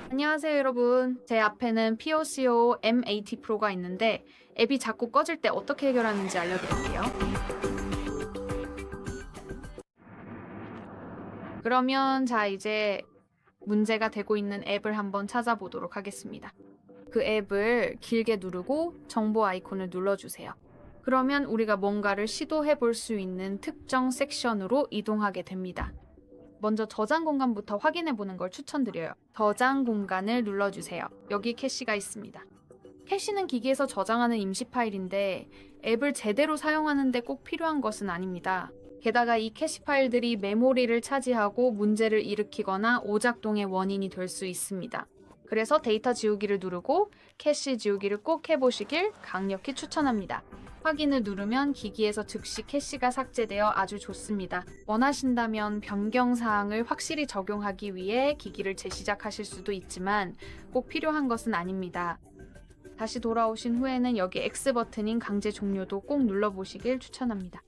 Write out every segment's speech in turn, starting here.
안녕하세요, 여러분. 제 앞에는 POCO M80 Pro가 있는데 앱이 자꾸 꺼질 때 어떻게 해결하는지 알려드릴게요. 그러면 이제 문제가 되고 있는 앱을 한번 찾아보도록 하겠습니다. 그 앱을 길게 누르고 정보 아이콘을 눌러주세요. 그러면 우리가 뭔가를 시도해 볼 수 있는 특정 섹션으로 이동하게 됩니다. 먼저 저장 공간부터 확인해 보는 걸 추천드려요. 저장 공간을 눌러주세요. 여기 캐시가 있습니다. 캐시는 기기에서 저장하는 임시 파일인데 앱을 제대로 사용하는데 꼭 필요한 것은 아닙니다. 게다가 이 캐시 파일들이 메모리를 차지하고 문제를 일으키거나 오작동의 원인이 될 수 있습니다. 그래서 데이터 지우기를 누르고 캐시 지우기를 꼭 해보시길 강력히 추천합니다. 확인을 누르면 기기에서 즉시 캐시가 삭제되어 아주 좋습니다. 원하신다면 변경 사항을 확실히 적용하기 위해 기기를 재시작하실 수도 있지만 꼭 필요한 것은 아닙니다. 다시 돌아오신 후에는 여기 X 버튼인 강제 종료도 꼭 눌러보시길 추천합니다.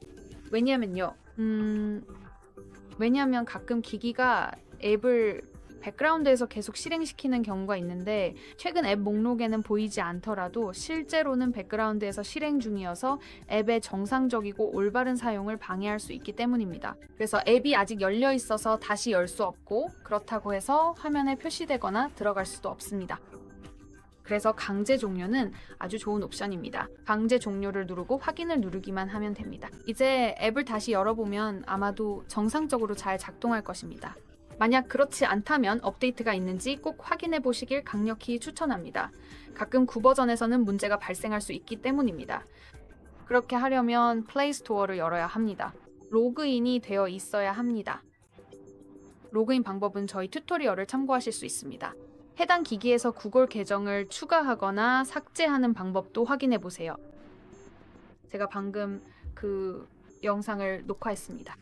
왜냐면 가끔 기기가 앱을 백그라운드에서 계속 실행시키는 경우가 있는데 최근 앱 목록에는 보이지 않더라도 실제로는 백그라운드에서 실행 중이어서 앱의 정상적이고 올바른 사용을 방해할 수 있기 때문입니다. 그래서 앱이 아직 열려 있어서 다시 열 수 없고 그렇다고 해서 화면에 표시되거나 들어갈 수도 없습니다. 그래서 강제 종료는 아주 좋은 옵션입니다. 강제 종료를 누르고 확인을 누르기만 하면 됩니다. 이제 앱을 다시 열어보면 아마도 정상적으로 잘 작동할 것입니다. 만약 그렇지 않다면 업데이트가 있는지 꼭 확인해 보시길 강력히 추천합니다. 가끔 9버전에서는 문제가 발생할 수 있기 때문입니다. 그렇게 하려면 플레이 스토어를 열어야 합니다. 로그인이 되어 있어야 합니다. 로그인 방법은 저희 튜토리얼을 참고하실 수 있습니다. 해당 기기에서 구글 계정을 추가하거나 삭제하는 방법도 확인해 보세요. 제가 방금 그 영상을 녹화했습니다.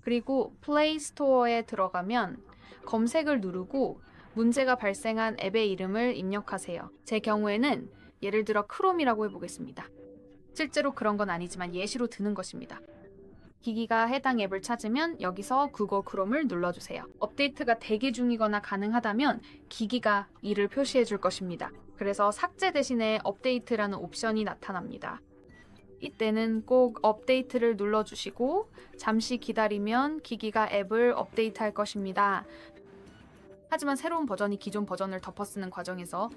그리고 플레이 스토어에 들어가면 검색을 누르고 문제가 발생한 앱의 이름을 입력하세요. 제 경우에는 예를 들어 크롬이라고 해보겠습니다. 실제로 그런 건 아니지만 예시로 드는 것입니다. 기기가 해당 앱을 찾으면 여기서 구글 크롬을 눌러주세요. 업데이트가 대기 중이거나 가능하다면 기기가 이를 표시해 줄 것입니다. 그래서 삭제 대신에 업데이트라는 옵션이 나타납니다. 이때는 꼭 업데이트를 눌러주시고 잠시 기다리면 기기가 앱을 업데이트할 것입니다. 하지만 새로운 버전이 기존 버전을 덮어쓰는 과정에서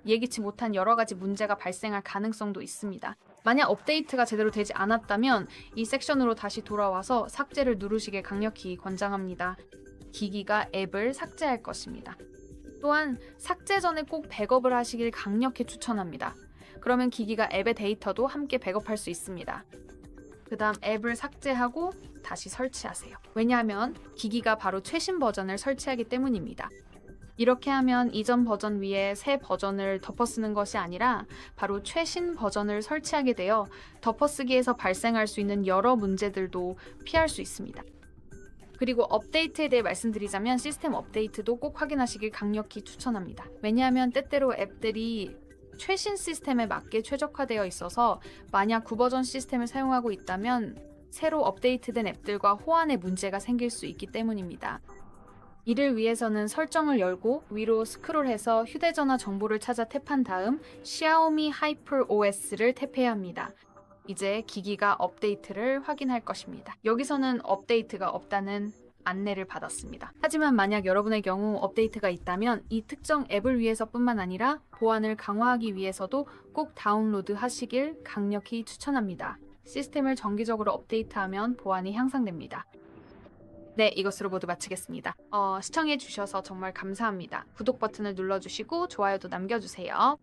예기치 못한 여러 가지 문제가 발생할 가능성도 있습니다. 만약 업데이트가 제대로 되지 않았다면 이 섹션으로 다시 돌아와서 삭제를 누르시길 강력히 권장합니다. 기기가 앱을 삭제할 것입니다. 또한 삭제 전에 꼭 백업을 하시길 강력히 추천합니다. 그러면 기기가 앱의 데이터도 함께 백업할 수 있습니다. 그 다음 앱을 삭제하고 다시 설치하세요. 왜냐하면 기기가 바로 최신 버전을 설치하기 때문입니다. 이렇게 하면 이전 버전 위에 새 버전을 덮어쓰는 것이 아니라 바로 최신 버전을 설치하게 되어 덮어쓰기에서 발생할 수 있는 여러 문제들도 피할 수 있습니다. 그리고 업데이트에 대해 말씀드리자면 시스템 업데이트도 꼭 확인하시길 강력히 추천합니다. 왜냐하면 때때로 앱들이 최신 시스템에 맞게 최적화되어 있어서 만약 9버전 시스템을 사용하고 있다면 새로 업데이트된 앱들과 호환에 문제가 생길 수 있기 때문입니다. 이를 위해서는 설정을 열고 위로 스크롤해서 휴대전화 정보를 찾아 탭한 다음 xiaomi HyperOS를 탭해야 합니다. 이제 기기가 업데이트를 확인할 것입니다. 여기서는 업데이트가 없다는 안내를 받았습니다. 하지만 만약 여러분의 경우 업데이트가 있다면 이 특정 앱을 위해서뿐만 아니라 보안을 강화하기 위해서도 꼭 다운로드 하시길 강력히 추천합니다. 시스템을 정기적으로 업데이트하면 보안이 향상됩니다. 네, 이것으로 모두 마치겠습니다. 시청해주셔서 정말 감사합니다. 구독 버튼을 눌러주시고 좋아요도 남겨주세요.